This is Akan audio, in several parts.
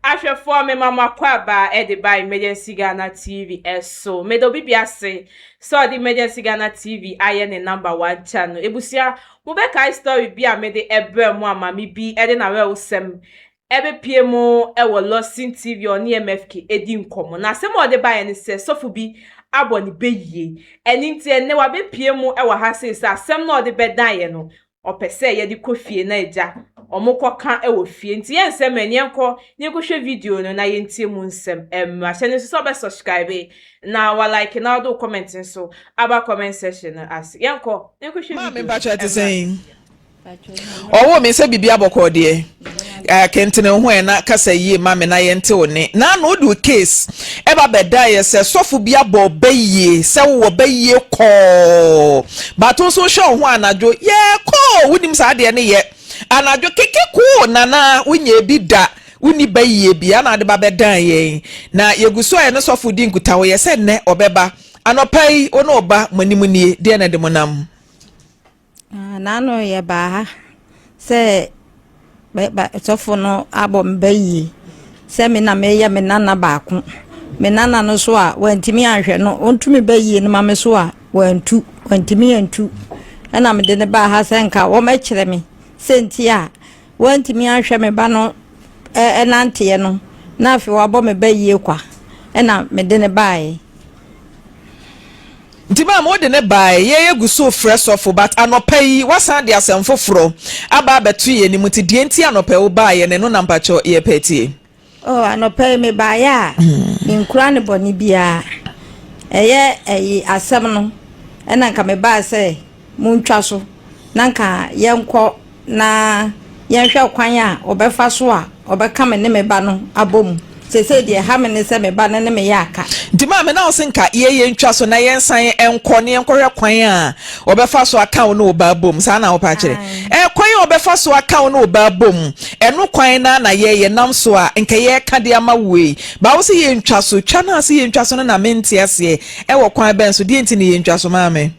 Ahwefo me mama kwaba e de by Emergency Ghana TV eso me do bibia se so the Emergency Ghana TV aye ne number 1 channel ebusia mo be kai story bia me de ebre mo amami bi e de na we usem ebe pie mo e wo Lawson TV on MFK edi nkomo na se mo de by ne se sofu bi abo ni beyie eni nti ene wa be pie mo e wo ha se asem na de bedan ye no opese ye di kofie na eja omokoka e wo fie nti ye nsem enyenko ni hwe video no na ye ntie mu nsem ahye ne so be subscribe na wa like na do comment so aba comment section as yenko ni hwe video me ba chat saying owo me se bibia bokode kentene ho na kasa yie ma me na yente one na no do case e ba beda ye se sofu bia bo beye se wo beye ko baton so show ho anajo ye ko wunim sa de ne ye anajo keke ko nana unye bi da uni beye bia na de ba beda ye na yeguso ye no sofu di nkuta wo ye se ne obeba anopai ono oba manimunie de na de monam nano ye ba se ba sofo no abo mbayi se me na me ye me nana ba ko me nana no so a wantimi anhwe no ontumi bayi no ma me so a wantimi antu na me de ne ba ha se nka wo ma kire me senti a wantimi anhwe me ba no nante no na afi wo abo me bayi kwa na me de ne bae Ntima mo de ne bae ye guso fresh off but anopai wasan de asem foforo aba betu ye ni muti die nti anopai wo bae ne no nampacho ye petie anopai me bae a nkura ne boni bia eye asem no na nka me bae se muntwa so na nka yenko na yenhwe kwan a obefa so a obeka me ne me ba no abom se de ha me ne se me ba ne me yaka Ntima me na osinka ye ntwa so na yensan enko ne enkohwe kwan a obefa so account no ba bom sa na opa kire kwan a obefa so account no ba bom eno kwan na ye nam so a nka ye ka de ama we ba wo se ye ntwa so twa na se ye ntwa so na mente ase wo kwan ben so de enti ne ye ntwa so ma me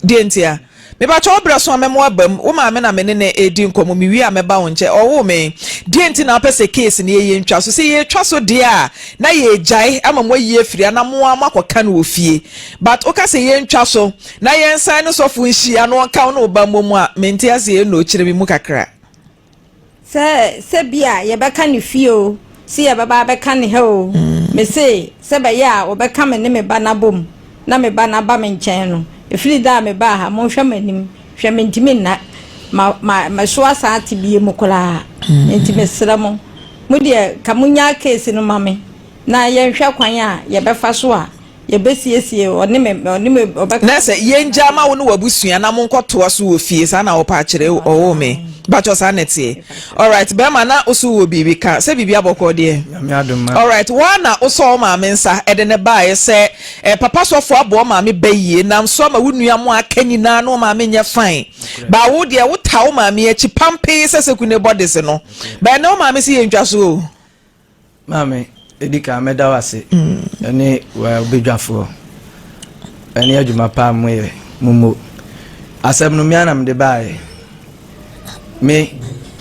de enti a me ba cho obra so amemo abam wo ma me na me ne edi nkomo mi wi a me ba wo nche owo me de enti na pese case ne ye ntwa so se ye twa so de a na ye jai ama mo ye firi na mo amakoka na ofie but o ka se ye ntwa so na ye nsan no so fu nshi ano ka no ba momu a menti ase ye no kire bi mu kakra se bia ye beka ne fie o se ye baba beka ne he o me se ba ya o beka me ne me ba na bom na me ba na ba me nchen no efiri da me ba ha mo hwe manim hwe mentimi na ma so asati bie mu kola entimi sramo mu de kamunya case no mame na ye hwe kwan a ye befa so a ye besiesie oni me obeka na se ye njama wo no wabusua na mo nkoto so wo fie sa na wo pa kire owo me bacho sanete alright be ma na oso wo bibi ka se bibi aboko de alright wana oso ma me nsa ede ne bae se papa sofo abo ma me bayie na so ma wunua mo akani na no ma me nya fine ba wo de wo tawo ma me achi pampe se sekune bodies no ba na ma me se ye ntwa so ma me edika me da wase ene wa obedwafo ene adwuma pa moye mumo asem no me anam de bae me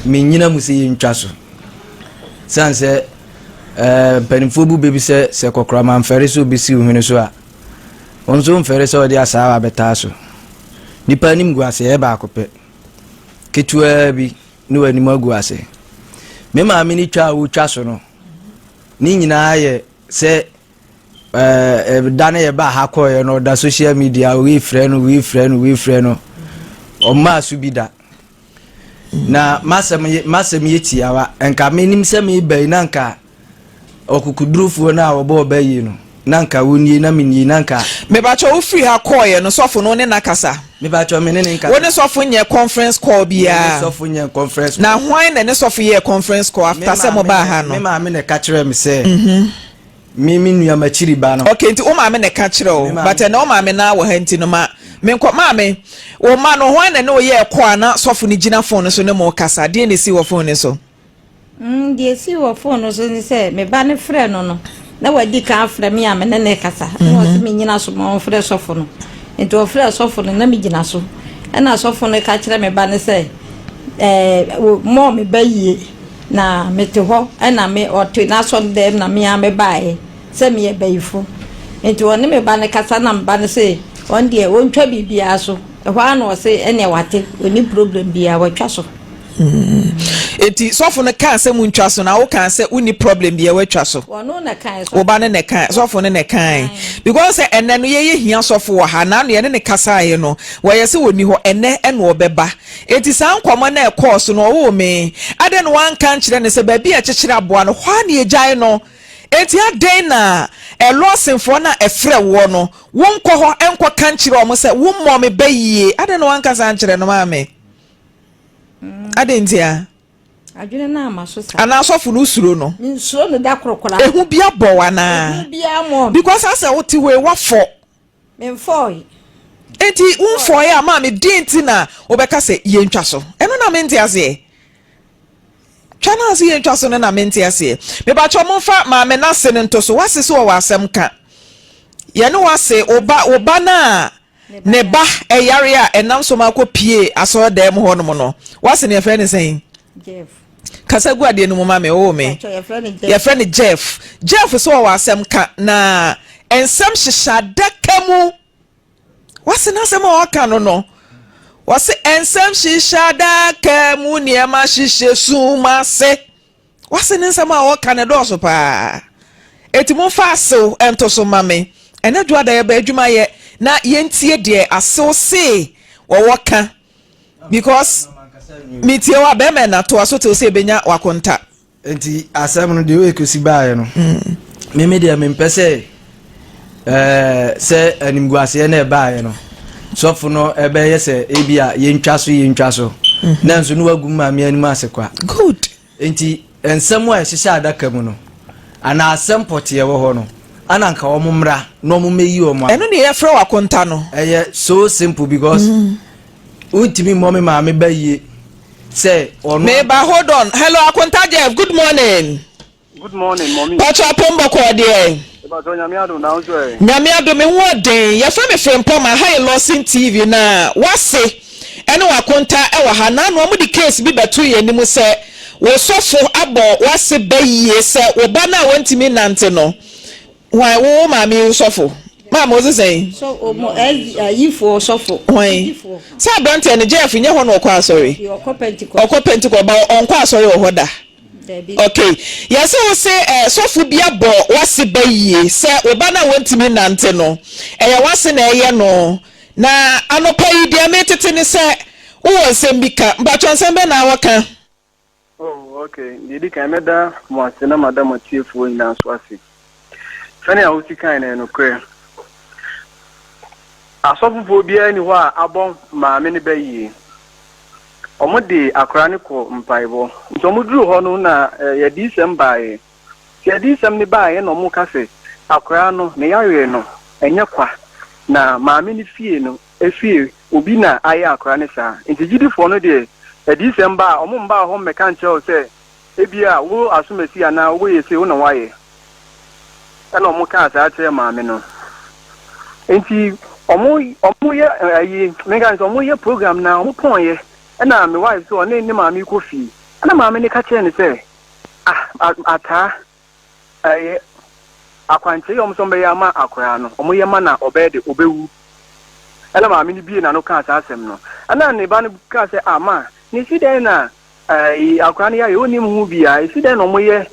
nyina musi ntwa so sanse penifo bu bebi se kokora man fere so bisi uhene so a onzo mfere so de asawa beta so nipa nim guase e ba akope ketua bi ni wani maguase me ma me ni twa wo twa so no ni nyina ye se dane ye ba ha koye no da social media we frɛ no o ma su bi da na masem yetiawa enka menim se me bai nanka okukudrufu na obo bayi no nanka woni na meni nanka me ba cho wo free ha call no sofo no ne nakasa me ba cho me ne nka woni sofo nye conference call bia sofo nye conference na hwan na ne sofo ye conference call after se mo ba ha no me ma me ne ka kire me se mi nua machiri ba no okay nti o ma me ne ka kire o but na o ma me na wo ha nti no ma me nkọ ma me o ma no hwan na o ye call na sofo ni gina phone so ne mo kasa de ne si wo phone so de si wo phone so ni se me ba ne frɛ no na wadi ka frɛ me a me ne kasa no se me nyina so mo frɛ sofo no nti o frɛ sofo no na me gina so na sofo no ka kire me ba ne se mo me ba yie na mete ho na me oto na so dem na me ame bae se me bayifo enti woni me ba ne kasa na mba ne se on de wontwa bibia so ho ana o se ene wate oni problem bia watwa so eti sofo ne kan se muntwa so na wo kan se uni problem bia watwa so wono na kan so wo ba ne kan sofo ne kan because enne no ye hia sofo wo ha na no ye ne kasa ye no wo ye se woni ho enne ene obeba eti san kwoma na course no wo me ade no wan kan kire ne se ba bia kekere aboa no hwa ne ejai no eti aden na Lawson for na efre wo no wonko ho enko kan kire o mo se wo mo me bayie ade no wan kasa kire no ma me ade ntia adwene na amaso sa ana asofo no usuro no nsuro no da krokola ehu bia bowa na bia mo because asa wote we wafo me foi enti unfo ya ma me dinti na obeka se ye ntwa so eno na me ntiase twana se ye ntwa so na me ntiase me ba cho monfa ma me na se nto so wase so wa asem ka ye no wase oba na ne ba eyare a enam so ma ko pie aso dem ho no no wase ne fe ne sen Jeff kasa gu ade no mu ma me o me ye friend Jeff so wa asem ka na ensem hihya daka mu wase na asem o ka no wase ensem hihya daka mu ne ma hihye suma se wase ne ensem a o ka ne do so pa eti mo fa asew ento so ma me ena du ada ye ba adwuma ye na yentie de asew se wo ka because mitie wa be me na to aso te o se benya wakonta enti asem no de we kosi baaye no me de me mpese se animguase na baaye no sofo no ebe ye se ebia ye ntwa so na nso no wagu ma me anim asekwa good enti ensem wa hihya adaka mu no ana asem pote wo ho no ana nka wo mmra no mo meyi o mo eno ne ye fra wakonta no eye so simple because ultimi mommy ma me baye say or neighbor hold on hello akonta Jeff good morning mommy pacha pombo ko de Bato nyamiado na unjo e. Nyamiado me woden ye fa me frempom ma hi Lawson TV na wase ene wakonta e wa ha na no mo di case bi beto ye ni mu se wo sofo abo wase bayie se wo ba na wantimi nante no why wo ma mi sofo ma mo ze say so omo yifo sofo why sa brante ne Jeff nye ho no kwa asori okọ Pentecost ba onko asori wo hoda. Okay. Yes, we say sofo bia bo wase bayie se oba na wantimi nante no. Wase na eye no. Na anopa yi dia metete ne se wo nsem bi ka. Mba twonsem be na waka. Oh, okay. Didi kan meda mo ase na madam atiefo ina so ase. Fani a wuti kan na no kre. Asofo bia ni ho a abon ma me ne bayie. Omode akra ne ko mpaibo nto muduru ho no na ye disem baaye ye disem ne baaye no mu kase akra no ne yawe no enye kwa na maame ne fie no efie obi na aye akra ne sa ntigidifo no de ye disem ba omo mba ho meka nche o se ebia wo asomasi ana wo yese wo na waye ana omo ka asa ate maame no enti omo ye ayi meka nche omo ye program na omo ponye na my wife so na ni mama ko fi na mama ni ka che ni say ata akwanche yom so be ya ma akora no omo ye ma na obede obewu na mama ni bi na no ka asem no na ne ba no ka say ama ni si den na akora ni ya yo ni mu bi ya si den no mo ye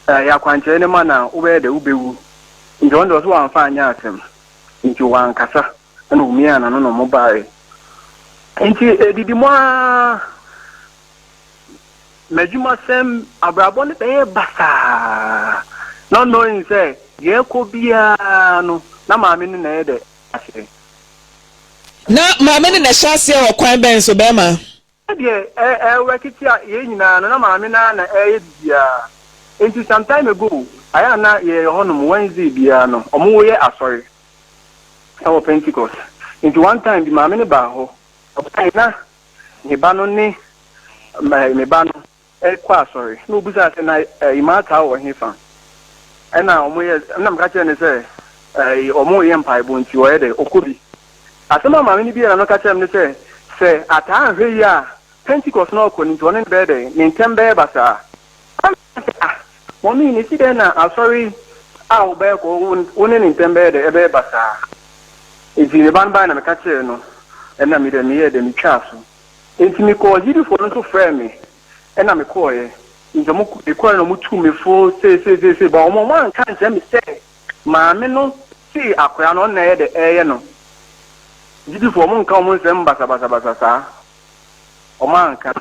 ya kwanche ne ma na obede obewu njo ndo so anfa anya asem nti wan kasa na umia na no mo bae enti didi moa mejuma sem abrabo ne be basa no knowing say ye ko bia no na maame ne na de ase na maame ne na hyase o kwan ben so be ma de wakiti ye nyina no na maame na bia enti sometime ago aya na ye honum Wednesday bia no omo ye asori e Pentecost enti one time di maame ne ba ho na nibano ni mebano kwa sorry no buza se na imata wo hefa na omoye na mkache ne se omoye mpaibo nti wo de okobi asema mama ni bi na no kache ne se ata ahwe ya Pentecost no ko nti wonen be de ni ntembe basa Mommy, ni si then sorry. I'll be one in Tembe, the Ebe Basa. If you ban by a catcher, no, and I'm the near the castle. It's me call you for not to frame me, and I'm a coy. In the Moku, the corner Mutu me full, say, but one can't tell me say, Mamma, no, see, I can on there the air, no. Did you for one common them Basa, or man can.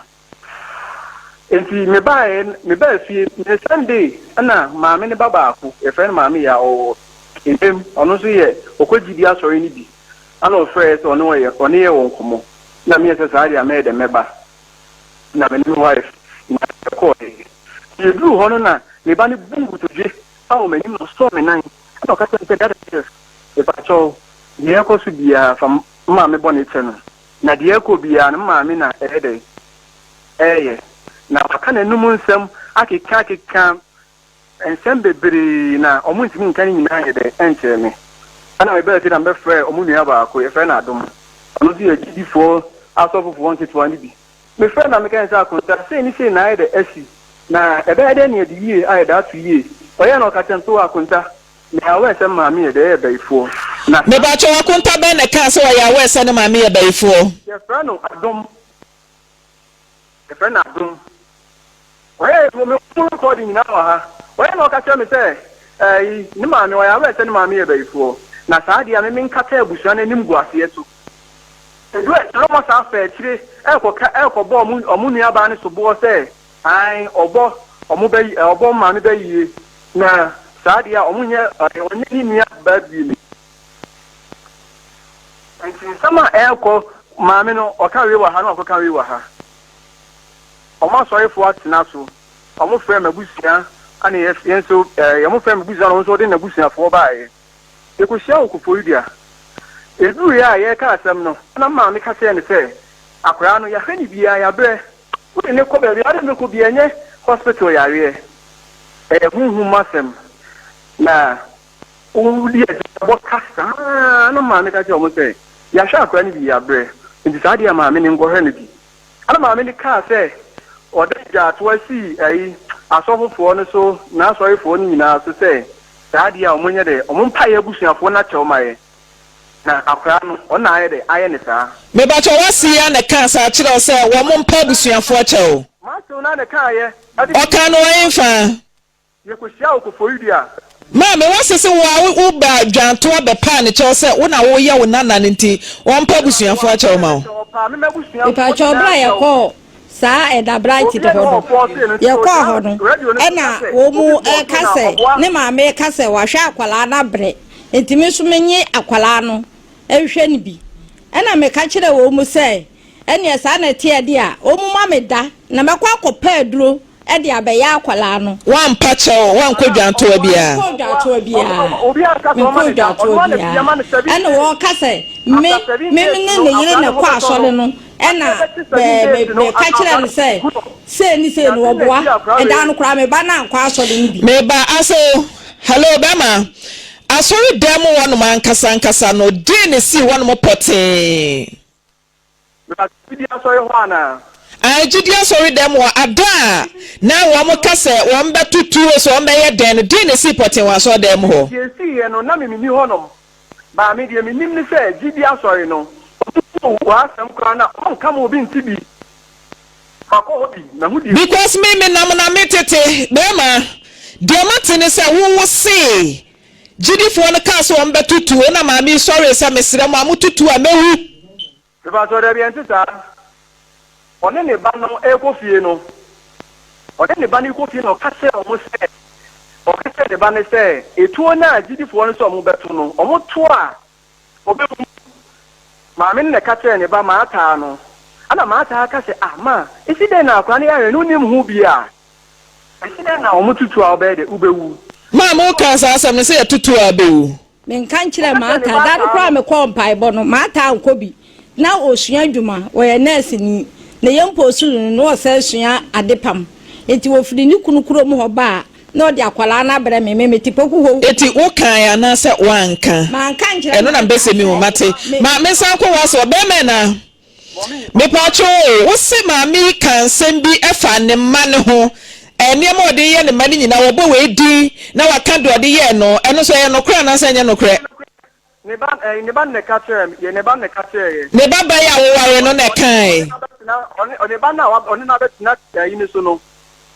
And see, me buy see, the Sunday, and now, Mamma Baba, a friend, Mammy, or in him, honestly, or could you be a sorry needy? I know first or no, or near one come. Now, me as society, I made a member. Now, my new wife, in my court. You do, Honor, the bunny boom to J. Oh, my name was so many. I don't have to say that. If I saw the echo should be from Mammy Bonnet. Now, the echo be an Mamma, a day. Eh, now I can't know some. I can come and send baby now. Almost mean can you answer me? And I better I'm afraid of Muniaba, a friend I don't. I'm not here before I suffer for 1 to 20. My friend, I'm against our contact, saying anything neither SC. Now, a bad any of the year I had that 2 years. I am not catching to our contact. Now, where's some mammy there before? Now, but you are contact Ben a castle, I wear sending my mere before. Your friend, I don't. A friend, I don't. Where is recording now? Where not catch me say, no man, I wear sending my mere before. Now, Sadi, I mean, Catcher Bushan and Nimguas here too. The great almost after three, Elko Bomb or Munia Banis to Boa say, I or Bo or Mube or Bomb Mammy Bay. Now, Sadia or Munia or Ninia Badly. And since summer Elko, Mamino or Kariwa Hano or Kariwa. Almost sorry for what's Nasu. Almost frame a busia, and yes, so almost frame a busia also in a busia for by. You could show Kupudia. If you are a castle, no, and a mammy can say, a crown of your honey be a bread. What in a cover, the other could be a hospital area. A who must them. Now, only what casta, no mammy can almost say, Yasha can be a bread. In this idea, mammy in Gohenity. And a mammy can say, or that was see a sofa for so now sorry for me now to say, the idea of money there, or Mumpire Bushia for natural my. Na akwano ona ayede ayene saa me ba cho wasi ya na kansa kire se wo mo mpa busuafo che ma so na de kan ye o kan no enfa ye ko sia o ko foidia ma me wasi se wo ba dwanto be pa ne che se wo na wo ye wo nana nti wo mpa busuafo che ma o pa me busuafo ipa cho bra ye ko saa eda bright to ho ye ko ho no e na wo mu e kase ne ma me kase wa hwa akwala na bre entimi so menyi akwala no ehwe ni bi ena me ka kire wo mu se ene esa na tie de a o mu ma me da na me kwa kopa aduro e de abeya akwala no wan pa che wan kodwanto bia obi aka so ma da ena wo ka se me ne yire na kwa asole no ena me ka kire ne se ni se no oboa e da no kra me ba na kwa asole ni bi me ba aso hello bema asori dem wonu man kasa no din ne si wonu mo pote na bidi asori ho ana ajidi asori dem wa ada na wo mo kasa wo mbe tutu so wo mbe ye den din ne si pote wa so dem ho ye si ye no na me ni ho no ba me de me nim ni se jidi asori no wa sam kra na on kam obi ntibi mako obi na hudi because me na me tete bema de matene se wo se Jidifo no kaso ombe tutu na maami sorry se mesere mo amututu a mehu be ba so de bi entisa one ne ba no ekofie no one ne ba ne ekofie no ka se o mo se o ka se de ba ne se etuo na jidifo no so mo betu no o mo to a obe maami ne ka se ne ba ma ata no ana ma ata ka se ma isi de na akwa ne ya no nim hu bia isi de na o mo tutu a obe de ubewu Mama kansa asem se tutu abewu men kan kire mata da kwa me ko mpai bo no mata ankobi na osua dwuma wo ye nurse ni ne yempo suru no osa sua adepam enti wo firi ni kunukuro mu ho ba na odi akwala na bere me metipoku ho eti wo kan ya na se wanka man kan kire eno na mbese mi wo mate ma me san ko waso be me na me pacho wo se ma mi kan sem bi efa ne ma ne ho niam odi ye ne mani nyina wo bo we di na waka do odi ye no eno so ye no kra na se nye no kra ne ba ne ka chere ye ne ba ne ka chere ne ba ba ya wo ware no ne kan ne ba na oni na bet na yi ne so no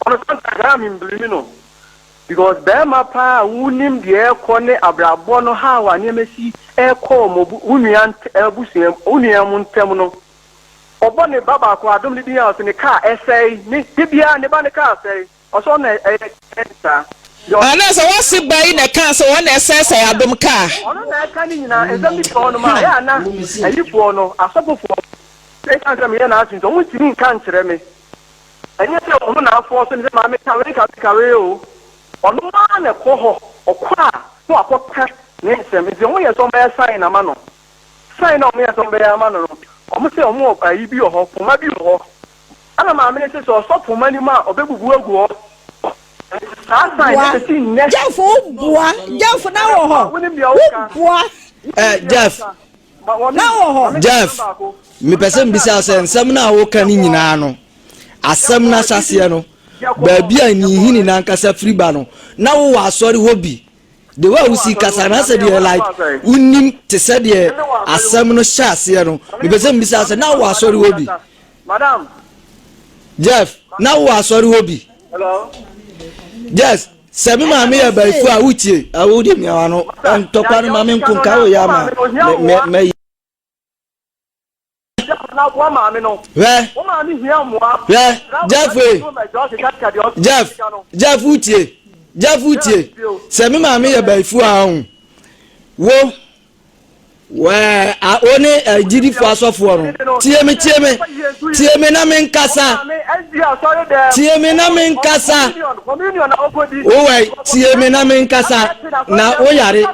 ono so ta mi mblimi no because be ma pa wunim de ekọ ne abrabo no ha wa ne mesi ekọ mo unuan ebusuam unuam ntem no obo ne baba ko adom ne dia so ne ka esei ne bibia ne ba ne ka esei oso na enta ana so wasi bai ne kan so wona esese adom ka ono na ka ni nyina ezami ko no ma ya na ayifo no asopofo e kan ka me ya na asin so mo timi kan kire me enye se ono na afo so ne ma me ka we o ono ma na ko ho okwa no akota ne se me ze won ye so me sign na ma no sign na me so me ya ma no omo se omo ayi bi ho poma bi ho ana ma me se so poma ni ma obegugu agu ho Jeff bua Jeff na wo ho bua Jeff na wo ho Jeff me pese mbisa se nsem na wo kan nyina no asem na sase no ba bia ni hini na nkasa friba no na wo asori hobi the way we see kasa na say dey like unim te say dey asem no sase no me pese mbisa se na wo asori hobi madam Jeff na wo asori hobi hello yes semi mama ya ba ifu a wutie a wo de miawa no ntokwa no mama nkunka wo ya ma me na kwa mama no we o ma ni hia moa Jeff wutie semi mama ya ba ifu a wo we a one agidi fu asofo no tie me na me nkasa tie me na me nkasa o we tie me na me nkasa na o yare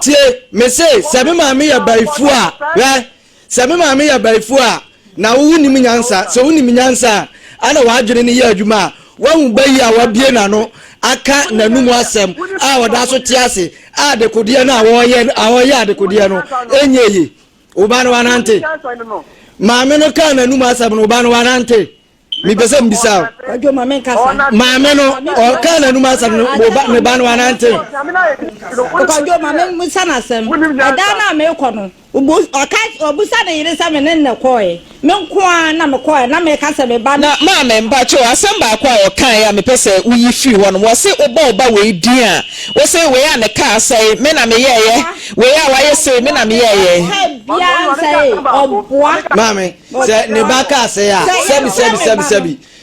tie me say semi mama ya ba ifu a we semi mama ya ba ifu a na wo nim nyansa so wo nim nyansa ana wa adwene ne ya adwuma wa hu bayi a wa bie na no aka nanumu asem a wada so tiase a de kodie na awoye adekodie no enyeye oba no wanante maame no ka nanumu asem no oba no wanante mi pese mbisa ojo maame nkasa maame no o ka nanumu asem no oba no wanante ojo maame musana asem eda na me ko no obusa na yire sa me ne koe me nkoa na me koe na me kasa me ba na maame mpacho asem ba kwa o kan ya me pese uyi free won wo se oba we di a wo se we ya ne ka sai me na me yeye we ya wa ye se me na me yeye bia sai obua maame se ne ba ka sai ya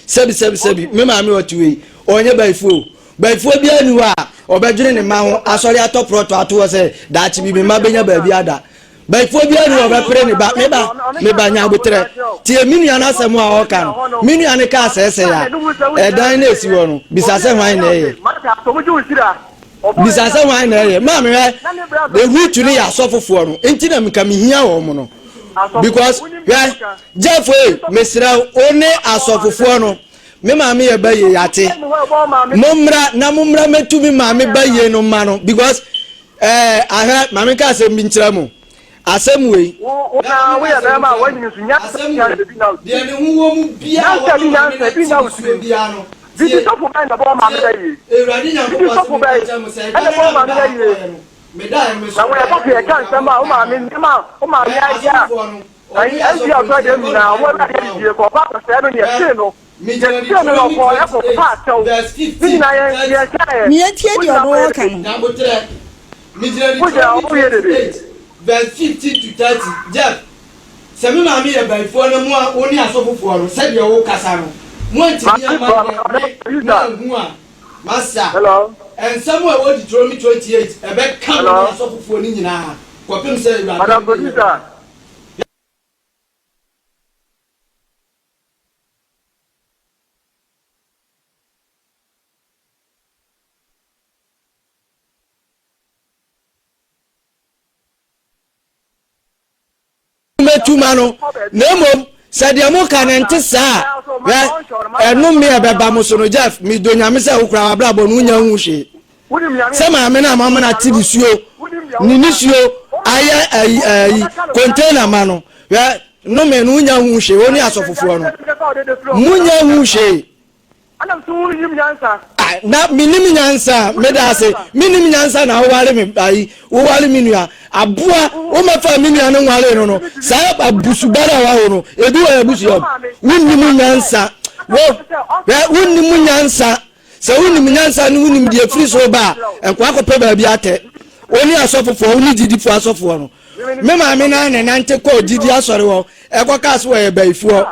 sebi me maame otuwe onye ba ifu bia ni wa obedwene ne ma ho asori atoproto ato se da chi bi me ma benya ba bi ada by phobia no obepre ne ba me ba nya botre tie minu na asem a o kan minu ane ka asese ya edan na esi wo no bisase hwan na eye bisase hwan na eye ma me the root ni ya sofofo no enti na meka me hia wo mo no because Jeff mesra one asofofo no me ma me ye ba ye yate mumra metumi ma me ba ye no ma no because aha ma me ka asem bi nkyira mo asem we na we ya ma wa ni sunya bi na de ne huwo mu bia Did so for my ball man day. So for by and the ball man day. Me die me so. Now we are can some ma ya. I see you try them now. What are you for back 7 years no. Me just no for ya for part so. Me na ya. Me tie di odo kan. Me jira verse 15 to 30. Jeff. Semi ma me ya by for no mu a oni asofofo no. Said you wo kasa no. Master. Hello. And somewhere what Deuteronomy 28. A back come on for Nina. Quapim said, Madam Producer. Metumano, Nemo. Said the Amoka and Tessa, and me about Mosono Jeff, me doing a missa who crab Nunya Mushi. Some amena mamma Tibisio, Ninisio, I container mano, where no man Nunya Mushi, only as of one. Munya Mushi, Anam so wuri yim nyansa. Na minim nyansa me da se minim nyansa na wo wale me ayi wo wale minua aboa wo ma fa minua no wale no sa abusu bara wa ho no ebi wa abusu yo wunnim nyansa wunnim nyansa se wunnim nyansa no wunnim de free so ba enko akopɛ ba bi ate oni asofofo oni didifo asofo no me ma me na nante ko didi asore wo ekoka so e ba ifuo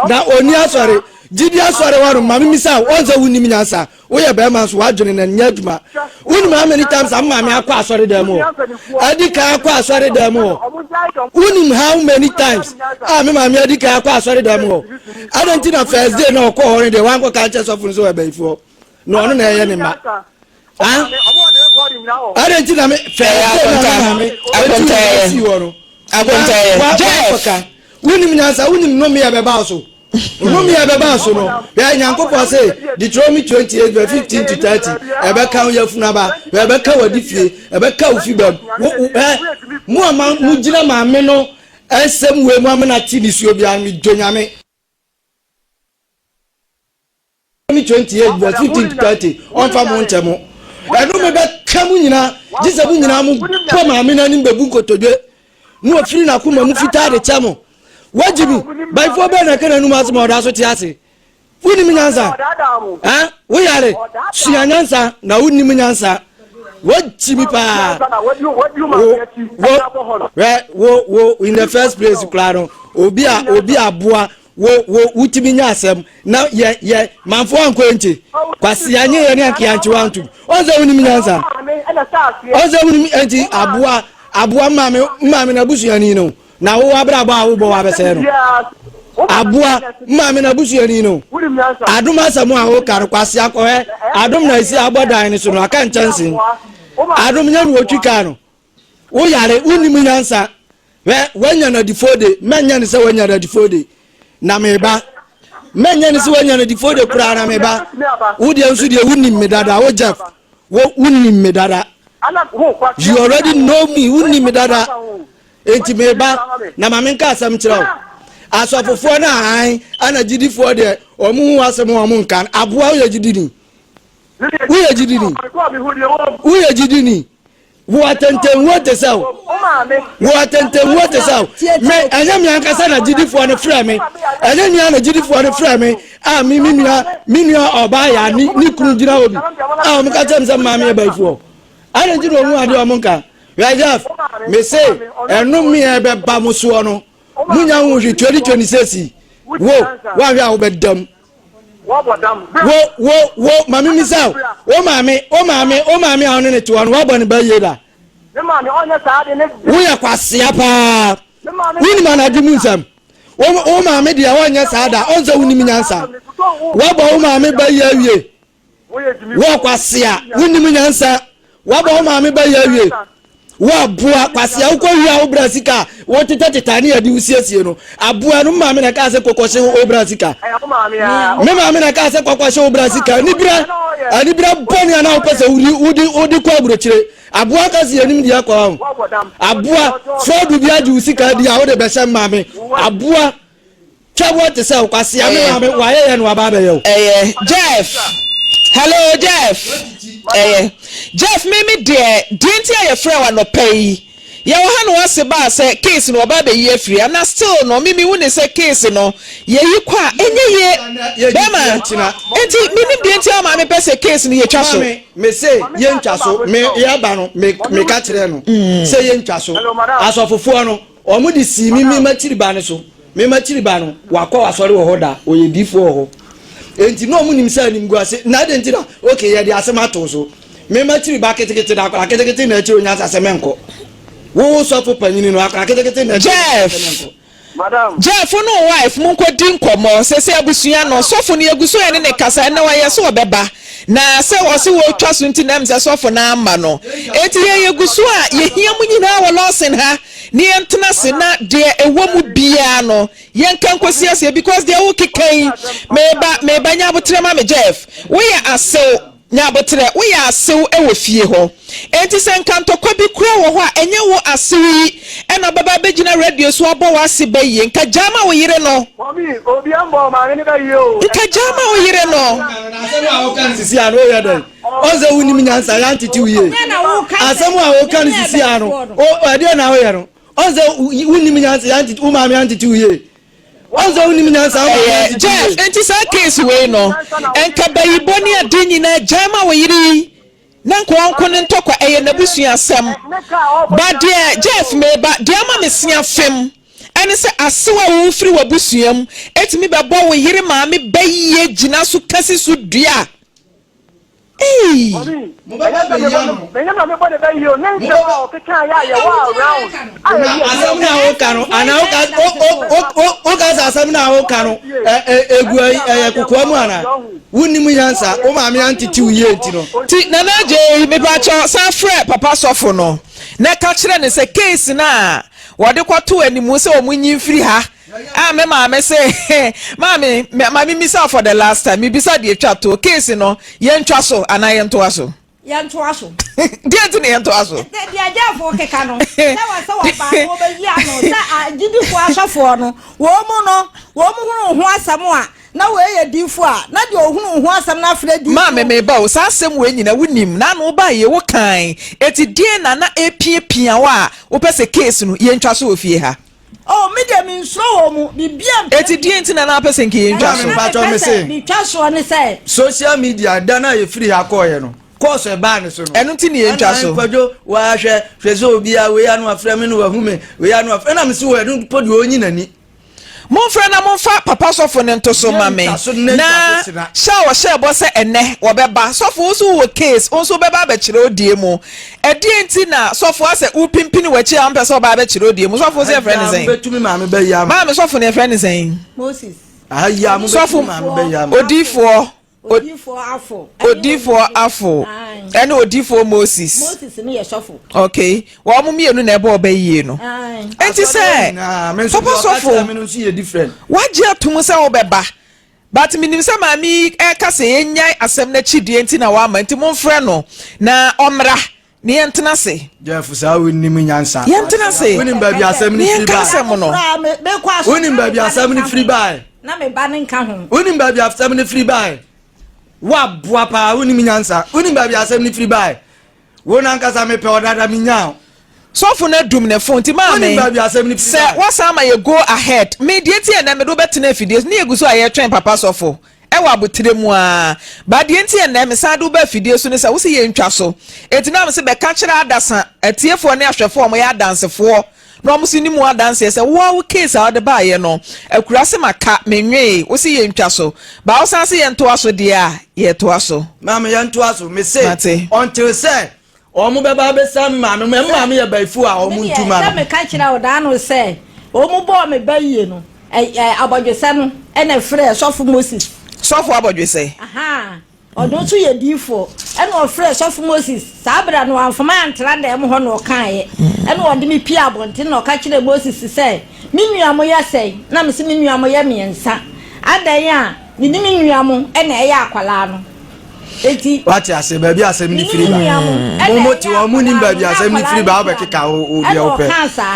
na oni asore didi asore wo ma me misa onza wunnim nyansa wo ye ba ma so wadwene na nya adwuma wunnim how many times am ma me akwa asore dem o adika akwa asore dem o wunnim how many times me ma me adika akwa asore dem o adantina first day na ko hore de wan ko ka che sofo so e ba ifuo no no na ye ne ma adantina me first day akonta wunnim nyansa wunnim no me ya be ba so no me ebe ba so no ya nyankopɔ say Deuteronomy 28 verse 15 to 30 ebe ka ya funaba ebe ka wadifie ebe ka ofibam mu ama mu gina ma me no esem we mu amana ti ni suo bia mi donyame Deuteronomy 28 verse 15 to 30 on fa mo ntemo eno me be ka mu nyina gisa mu nyina mu ko ma me na ni bebu nkotodwe mu ofiri na kuma mu fita de chamo wajibi by for be na kana numa asma oda so ti ase wuni minyansa wo yare suya nyansa na wuni minyansa wajibi pa wo in the first place klaro obi aboa wo utimi nya asem na ye manfo anko enti kwase anye ye ne anke anche wantu onza wuni minyansa onza wuni enti aboa mame na busu yani no na wo abra ba wo bo wa bese no aboa mame na busu yani no adum asamu a wo kar kwase akohe adum na isi agbodan ni so no aka nchansin adum nya no otwika no wo yare unim nyansa wanya na difode menya ni se wanya na difode na meba menya ni se wanya na difode kura na meba wo de nsu de unim medada wo Jeff wo unim medada you already know me unim medada enti meba na mamenka asam kirawo asofofo na han ana gidifo de omu asem omu nkan aboa wo yagidini wo atenten wo tesaw me anya mi ankasa na gidifo ne frɛ me anya ni ana gidifo ne frɛ me minua oba ya ni kunu gina obi o mka tem se ma me baifo ana gidi omu ade omu nkan Rajaf, me say, enu mi ebe ba musuo no. Munya hu 2026. Wo, wa wi obedam. Wo, mami misao. O mami anu ne to anu wa bani ba yeda. Me mami onya sa de ne. Wo ya kwasia pa. Wini mana dimunsam. O mami dia onya sa da, onza wuni minyansa. Wa ba o mami ba yawie. Wo kwasia, wuni minyansa. Wa ba o mami ba yawie. Wa bua kwase awukowia obrasika wo tetetani adi usiesie no abua no maame na ka se kokoshe obrasika me maame na ka se kokoshe obrasika ni bra boni ana opese udi kwa burochire abua ka se yanim dia kwa abua fodu bia ji usika dia wo de be hye maame abua twabo te se kwase ame maame wa ye no aba be yo Jeff. Hello Jeff. Jeff mimi de dinti aye frɛ wa no pay. Ya wo ha no wase ba se case no oba be ye free and still no mimi woni se case no ye yi kwa enye ye bema enti mimi dinti ama me pese case no ye twa so me say ye ntwa so me ye ba no me ka kire no say ye ntwa so asofofo no omo di si mimi matiri ba ne so me matiri ba no wakɔ asɔre wo hoda oyedifo ho enti no mu nim sa nim guase na de enti na okay ye de asema to so me matiri ba ketekete da akwa ketekete na achi onya asemenko wo so fo panyini no akwa ketekete na Jeff Madam Jeff no wife mun ko din komo sese abusua no sofo ne aguso ene ne kasa na wa yeso obeba na se wo se wo twa so nti nam se sofo na amba no enti ye aguso a ye hia mu nyina wo Lawson ha ni entena se na de ewo mu bia no ye nkan kwasiase because de wo kekan meba nya botrema me Jeff wo ye asew nyabotre wo ya asew ewo fie ho enti se nkantokwa bi kura wo ho a enye wo asewi ena baba begina radio so abo wa ase baye nka jama wo yire no Mommy, obi ambo ma ni ba yo. nka jama wo yire no asemu a wo kan sisi ano ye den oze wuni mi nyansa ya ntiti uye asemu a wo kan sisi ano o ade na wo ye no oze wuni mi nyansa ya ntiti uma mi ntiti uye oze wuni mi nyansa Jeff enti sa case we no enka bayi boni ade nyina jama wo yire na nko ne ntokwa eye nabusu asem ba de Jeff me ba de ama me sia fem ene se asewa wo firi wabusuam etimi bebo wo yire ma me baye gina so kasi so dua Mo ba be yano. Me na me body be yo. Nse wa o keka ya ya wa round. asem na wo kanu ana o ka asem na wo kanu egu kokwa mu ana wuni mu yansa o ma me antiti uye ntino ti na je me ba cho sa frɛ papa sofo no na ka kire ne se case na wode kwato animu se o munyi mfiri ha me ma say mami misa for the last time mi bisa de twa to case no ye ntwa so ana ye ntoa so ya ntwa so dia ti ne ye ntoa so de ajafo keka no se wa ba wo be yi ano se agidi fo asofo no wo mu hunu ho asam a na we ye difo a na de ohunu ho asam na afre di ma me ba o sa asem we nyina wunim na no ba ye wo kan eti die na epiepia wa wo pese case no ye ntwa so ofie ha oh me dem nso wo mu bibia eti die ntina na pese nke ye ntwa so ba cho me say bi twa so ne say social media dana ye free ha ko ye no course e ba ne so no enu ti ne ye ntwa so kwajo wa hwe so obi a we anu afra me no wa hume we anu afra na me se we no podi onyi nani monfra na monfa papa sofo ne nto so mame na sha bo se ene wo beba sofo so wo case onso beba ba kire odie mu edie nti na sofo ase upimpini wachi am pese oba ba kire odie mu sofo se friend zen betumi mame be ya mame sofo ne friend zen Moses ya mu sofo mame be ya odifo afo ene odifo Moses ne ye sofo okay wo mu mienu na ebe obayie no enti se papa sofo me no see ye different waje atum se wo beba but minim se mami ka se yenyai asem na chidie enti na wa ma enti monfrɛ no na omra ne yentena se Jeff sa woni mu nyansa yentena se woni ba bi asem ni free ba woni ba bi asem ni free ba na me ba ne nka ho woni ba bi asem ni free ba wa boa pa woni mu nyansa woni ba bi asem ni free ba wona nkasa me pe odada mi nya sofo na dum ne phone ti ma me se wasama ye go ahead me die ti na me do betena afidie ne yeguso aye twen papa sofo e wa botre mu a ba die ti na me sa do ba afidie so ne se wo se ye ntwa so etina me se be ka kira adasa atiefo ne ahwefo mo ya dansefo no mo sini mu adanse se wo case a de ba ye no akura se maka menwe wo se ye ntwa so ba wo san se ye nto aso de a ye to aso mama ye nto aso me say until say omu beba be sam mama me ye baifu a omu ntuma na me ka kira oda no say omu bo me baye no abodwese no ene frɛ sofo Moses sofo abodwese aha odon so ye difo ene o frɛ sofo Moses sabra no amfama antra da em ho no kae ene o de me pia abonte no ka kira Moses say mi nuamo ya say na me se mi nuamo ya miensa adan a mi ni mi nuamo ene eya akwala no eti wati ase ba bi asem ni free ba momo ti o mu ni ba bi asem ni free ba obekeka o bi ope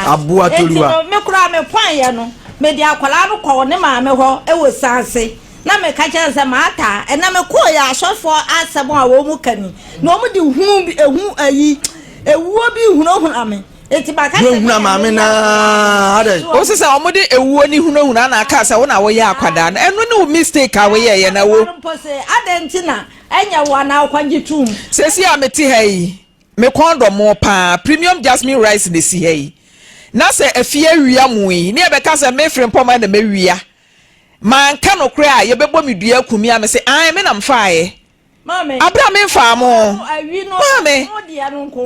aboa toluwa me kura me pwan ye no me di akwala no ko ne ma me ho e wo sanse na me ka kire se mata e na me ko ya asofo asem a wo mu kani na o mu di hu bi ehu ayi ewuo bi huno ame eti ba ka se hu ma me na ade o se se o mu di ewuo ni huno na aka se wo na wo ye akwada na enu ne mistake a wo ye na wo ade ntina enya wana akwanji tum sesi a meti ha yi me kondo mo pa premium jasmine rice de si ha yi na se afie awia mu yi ne be ka se me frem poma na me wia man ka no kra ye bebo me dua kumi a me se an me na mfaaye mame abra me mfa mo mame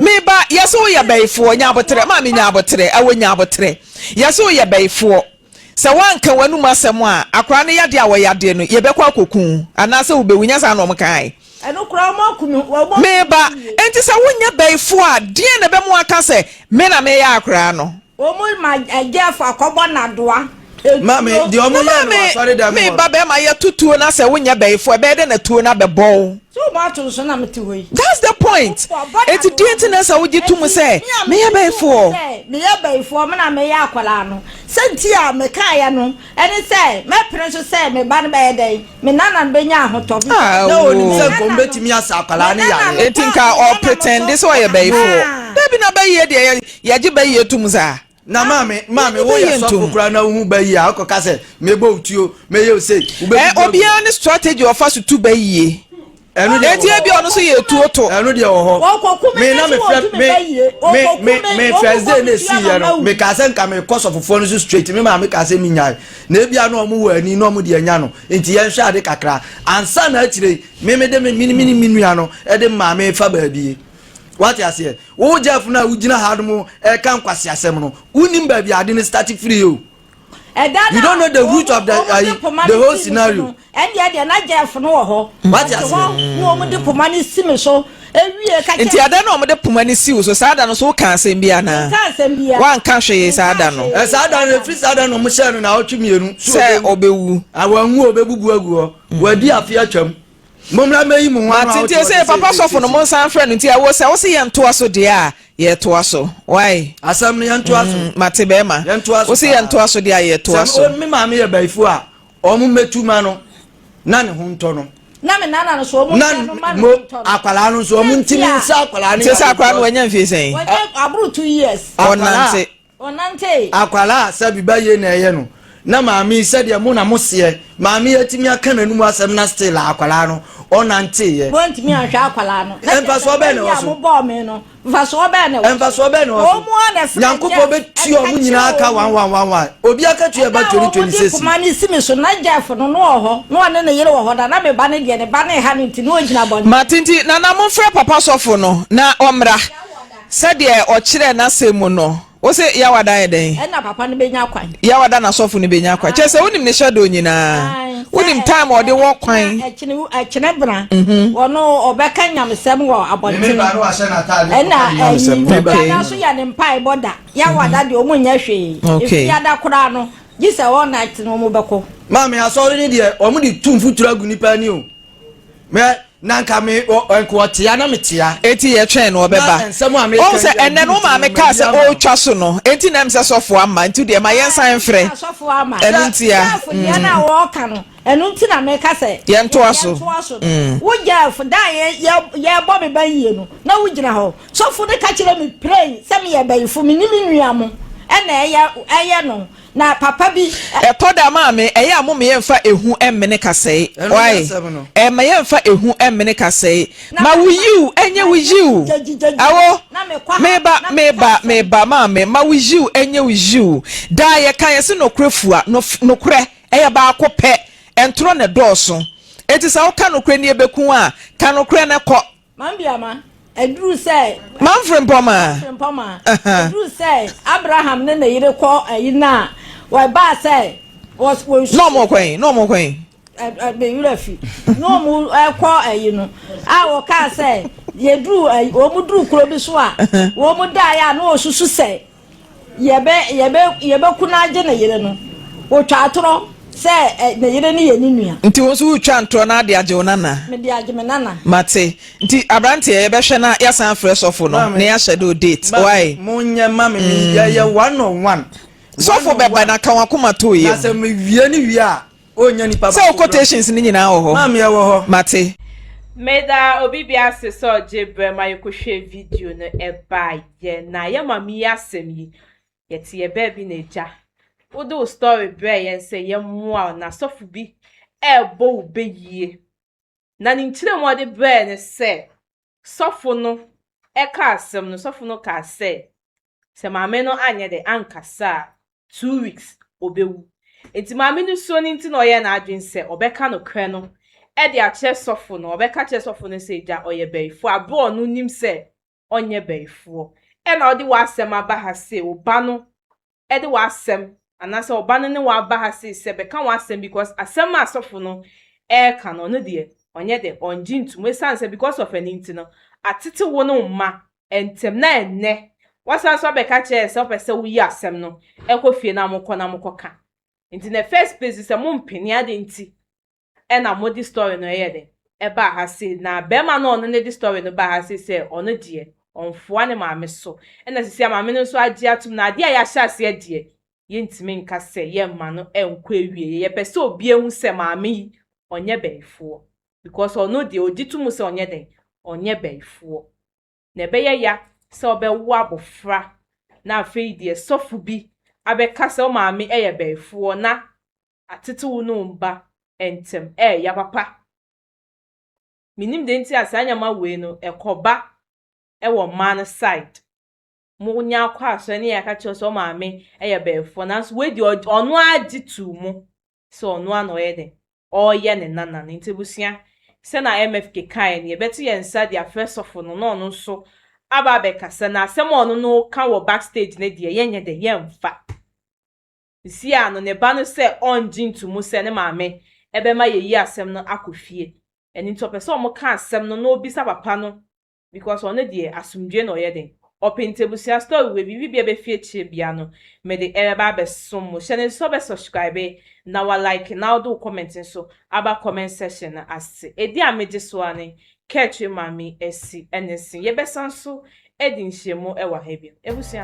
me ba yeso ye baifo nya abotre mame nya abotre awo nya abotre yeso ye baifo se wanka wanu masem a akra ne yade a wo yade no ye bekwa kokun anase wo bewunya sa no mkai eno kra mo kunu wo me ba enti se wonya baifo a die na be mo aka se me na me ya akra no o mo ma ajafa akobo na doa Mami, the omo sorry that me ba be ma ye tutuo na se wonya beifo e be de na tuo na be bon. So ma to so na me ti we. That's the point. It's the internet so wogi to mu say me ye beifo. Me ye beifo me na me ye akwala no. Senti a me ka ya no. Eni say me pere so say me ba no be dey. Me nana be nya ahoto bi. No ni say ko betimi asa akwala ne ya. E think all pretend this way beifo. Baby na be ye de ye gi be ye tum za. Na mami wo ye so kokura na hu ba yi akoka se mebo utuo me ye say obia ne strategy of us to be ye enu de e bi onu so ye tuo to enu de wo ho me na me first day na see ye no me ka se nka me course of phone so straight me ma me ka se mi nya na e bia no omo wa ani no omo de anya no enti ye hwa ade kakra ansa na akire me de me mini nua no e de ma me fa ba bi. What you say? Wo Jeff na ugina hadmo e kan kwase asem no. Unim ba bi ade ne start free you. You don't know the root of the whole scenario. And ya na Jeff no ho. What you say? Wo mo de pomani sime so ewie ka. Enti ada no mo de pomani siwo so sada no so kan asem bia na. Kan asem bia. Wan kan hwe sada no. E sada no free sada no mo share no na otwemienu. Se obewu. Awanwu obebubu agu. Wadi afia twam. Momla meyi mu ho na tintie say papa sofo no mo san friend ntia wo se wo se ye nto aso de a ye to aso why asam ne ye nto aso mate be ma wo se ye nto aso de a ye to aso me ma me ye baifu a omu metuma no na ne ho nto no na me nana no so omu mo akwala no so omu ntimi nsa akwala ne se akwala no wanya mfie sen aburu 2 years onante akwala sabi ba ye na ye no na maami said ya mo na mo se maami atimi aka nanum asem na still akwala no onante ye won't me ahwa akwala no emfa so be ne wo so mo bo me no emfa so be ne wo emfa so be ne wo o mo na friend yankopo be tuo mu nyina aka 111 obi aka tuo ba 2026 kuma ni simi so na Jeff no no ho no ne ne yere wo ho da na me ba ne de ne ba ne ha ne nti no ogina bon matinti na na mo frɛ papa sofo no na omra said ye o kire na semu no wo se ya wada ye den e na papa ne benya kwan ya wada na sofo ne benya kwan che se wonim ne shadow nyina wonim time o de wo kwan echine bra wono obeka nyamsem wo abontin ba no ahye na tade e na so ya ne mpai boda ya wada de omunya hwe e ya da kura no gise wo na tino mu beko mami asori ni de omu di tumfutura agu nipa ni o me nanka me enko tia na metia eti ye twen no obeba o se enne no ma me ka se o twa so no enti na mse sofo ama enti de ma yensan frɛ sofo ama enuntia ya na wo ka no enunti na me ka se ye nto aso wo Jeff da ye bo me ban yie no na wo gina ho sofo de ka kire me pray se me ye bayifo me ni me nua mo ena eye no na papa bi to da ma me eye amo me yemfa ehu emmene kasei why me yemfa ehu emmene kasei ma wuyiu enye wuyiu awo meba ma me ma wuyiu enye wuyiu da ye kan ye se nokrefua nokre eye ba akopɛ entro ne dɔɔso eti sa wo ka nokre ne ebeku a ka nokre ne kɔ mambiama edru say manfrem poma edru say Abraham ne yire kɔ ayina wa ba say was no more queen be yurafi no mu kɔ ayino a wo ka say ye dru wo mu dru kuro bi so a wo mu da ya na osusu say yebe kuna age na yire no wo twa atoro say na yire ni ye ni nua nti wo so utwa ntro na ade age onana me de age me nana mate nti abrante ye behwe na ya san fresh of no na ya shadow date why munya mama mi ye 101 sofo beba na kan wakoma to ye na se me wie ni wie a onya ni papa so quotations ni nyina wo ho mama ye wo ho mate meda obibia se so jebre ma yekohwe video no eba ye na ye mami asem yi yete ye ba bi na eja wodo story bre ye se ye moa na sofu bi ebo ubeyie na ntire mo de bre ne se sofu no ka asem no sofu no ka se maame no anye de ankasa 2 weeks obewu enti maame no so ni nti no ye na adwen se obeka no kre no e de ache sofu no obeka che sofu no se ja oye beifo abo no nim se onye beifo e na odi wasem aba ha se oba no e de wasem anase oba no ne wa aba ha se beka wasem because asem asofu no e ka no de onye de onji ntum we sanse because of an nti no atete wo no ma entem na enne wasan so beka che se opese wo yi asem no ekofie na mokọ ka nti na first place se mo mpeni ade nti na mo di story no yede eba ha se na be ma no ne di story no ba ha se ono de onfoa ne maame so na sisi maame no so agi atum na ade a ya hya se de yentimi nka se ye ma no enko ewie ye pese obi ehu se maame yi onye beifo because ono de oditum se onye den onye beifo na ebe ya se obewo abofra na afei de sofu bi abeka se o maame eye beifo na atetewu no mba entem ya papa minim de nti asanya ma we no ekoba wo man side mo nya kwa aso ne ya ka cho so maame eye beifo na so we di ono agi tu mu so ono ano ye de oye ne nana nti busia se na MFK kai ne betu ye nsa dia first of no no no so aba be kasa na asem ono no ka wo backstage ne de ye nye de ye mfa isi ano ne ba no se onji ntumu se ne maame ebe ma ye yi asem no akofie eni to person mo ka asem no no obisa papa no because ono de asumdwe no ye de opintebusia story we bibi bia be fie chie bia no me de eba be som mo shene so be subscribe na wa like na do comment so aba comment section na ase edi ameje so ani catch mami esi enesi ye be sanso edi nhyiemu e wa ha bi ebusia